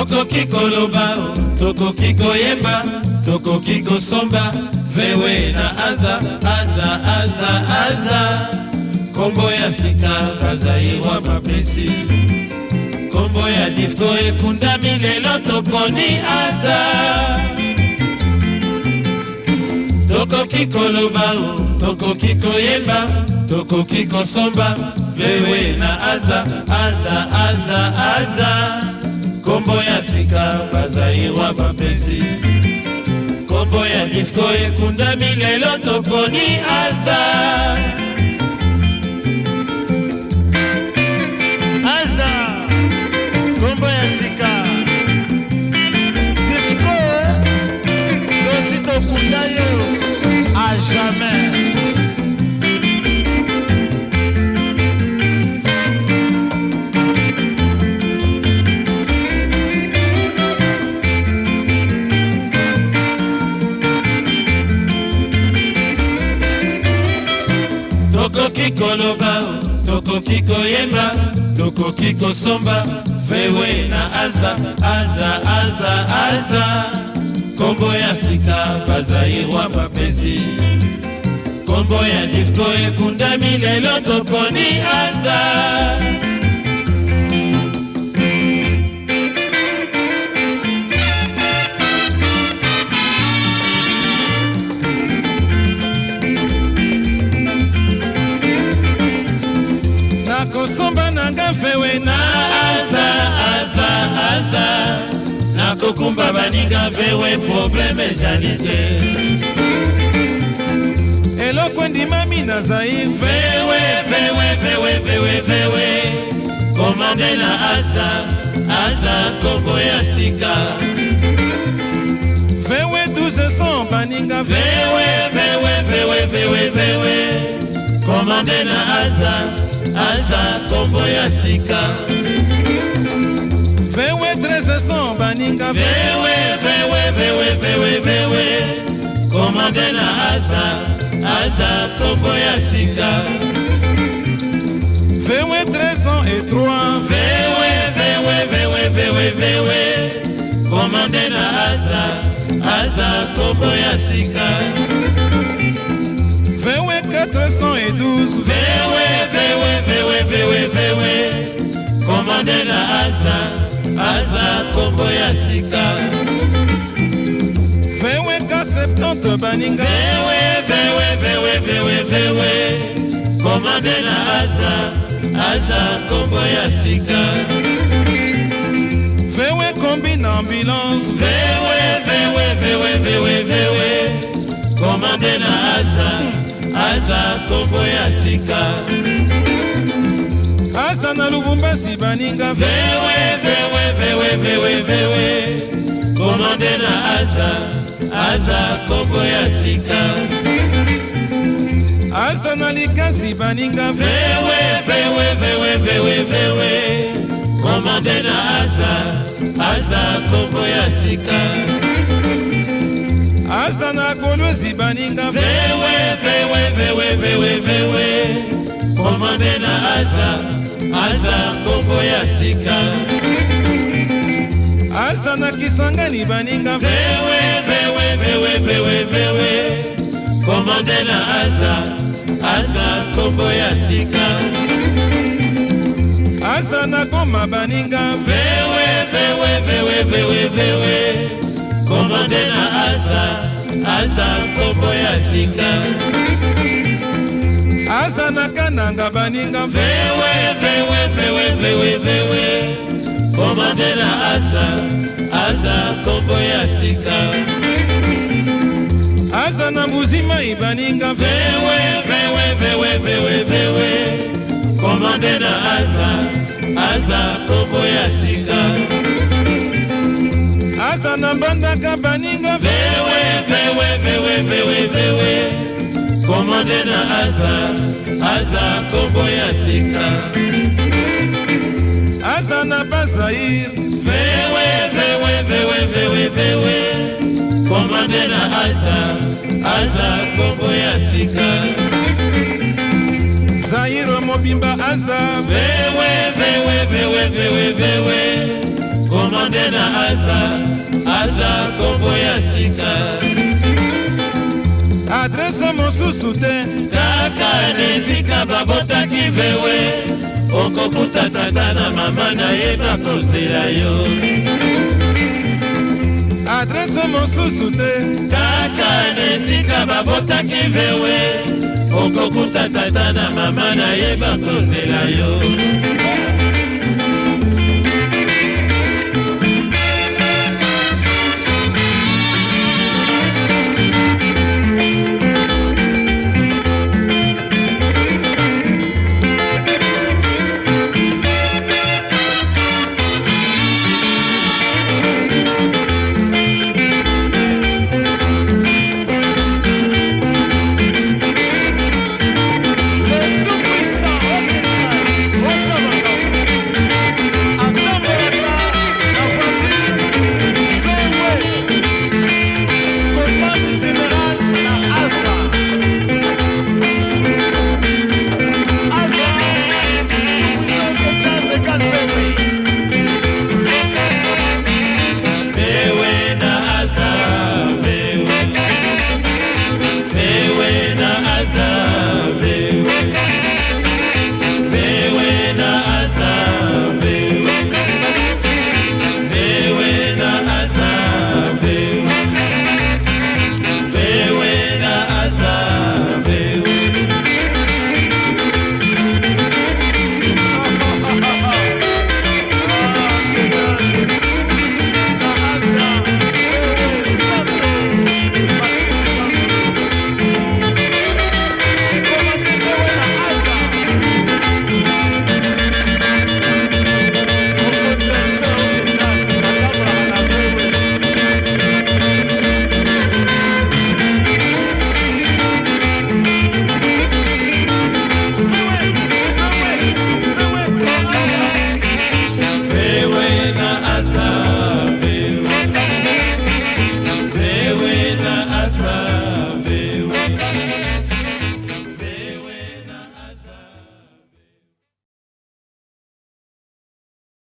Toko kiko loba, toko kiko yemba, toko kiko somba, vewe na azda, azda, azda, azda. Kombo ya sika, bazaiwa mapesi. Kombo ya difko ekunda milelo toponi azda. Toko kiko loba, toko kiko yemba, toko kiko somba, vewe na azda, azda, azda, azda. Kombo ya sika, bazaiwa mapesi. Kombo ya difko ekunda milelo toponi azda. Azda, kombo ya sika. Difko, dosi tokunda yo, a jamais. Toko kiko loba, toko kiko yemba, toko kiko somba, vewe na azda, azda, azda, azda. Kombo ya sika, bazaiwa mapesi. Kombo ya difko ekunda milelo toponi azda. Nakosomba nanga vewe na azda, azda, azda. Nakokumba baninga vewe probleme janite. Eloko ndimami na zair vewe, vewe, vewe, vewe, vewe. Komande na azda, azda kombo ya sika. Vewe 1200 baninga vewe, vewe, vewe, vewe, vewe. Komande na azda, azda kombo ya sika. Vewe 1300 baninga vewe, vewe, vewe, vewe, vewe. Komande na azda, azda kombo ya sika. Vewe 1303 vewe, vewe, vewe, vewe, vewe. Komande na azda, azda kombo ya sika. Vewe 412 vewe, vewe, vewe, vewe, vewe. Komande na azda, azda kombo ya sika. Vewe 470 baninga vewe, vewe, vewe, vewe, vewe. Komande na azda, azda kombo ya sika. Vewe kombi na ambulance vewe, vewe, vewe, vewe, vewe. Komande na azda, azda kombo ya sika. Azda na Lubumbashi baninga vewe, vewe, vewe, vewe, vewe. Komande na azda, azda kombo ya sika. Azda na Likasi baninga vewe, vewe, vewe, vewe, vewe. Komande na azda, azda kombo ya sika. Azda na Kolwezi baninga vewe, vewe, vewe, vewe, vewe. Komande na azda, azda kombo ya sika. Azda na Kisangani baninga vewe, vewe, vewe, vewe, vewe. Komande na azda, azda kombo ya sika. Azda na Goma baninga vewe, vewe, vewe, vewe, vewe. Komande na azda, azda kombo ya sika. Azda na Kananga baninga vewe, vewe, vewe, vewe, vewe. Komande na azda, azda kombo ya sika. Azda na Mbuzima ibaninga vewe, vewe, vewe, vewe, vewe. Komande na azda, azda kombo ya sika. Azda na Mbandaka baninga vewe, vewe, vewe, vewe, vewe. Komande na azda, azda kombo ya sika. Azda na Bazair vewe, vewe, vewe, vewe, vewe. Komande na azda, azda kombo ya sika. Zairo Mobimba azda vewe, vewe, vewe, vewe, vewe. komande na aza kombo ya sika. Adresse mosusu te kaka nesika babotaki vewe, okokuta tata na mama na ye bakozela yo. Adresse mosusu te kaka nesika babotaki vewe, okokuta tata na mama na ye bakozela yo.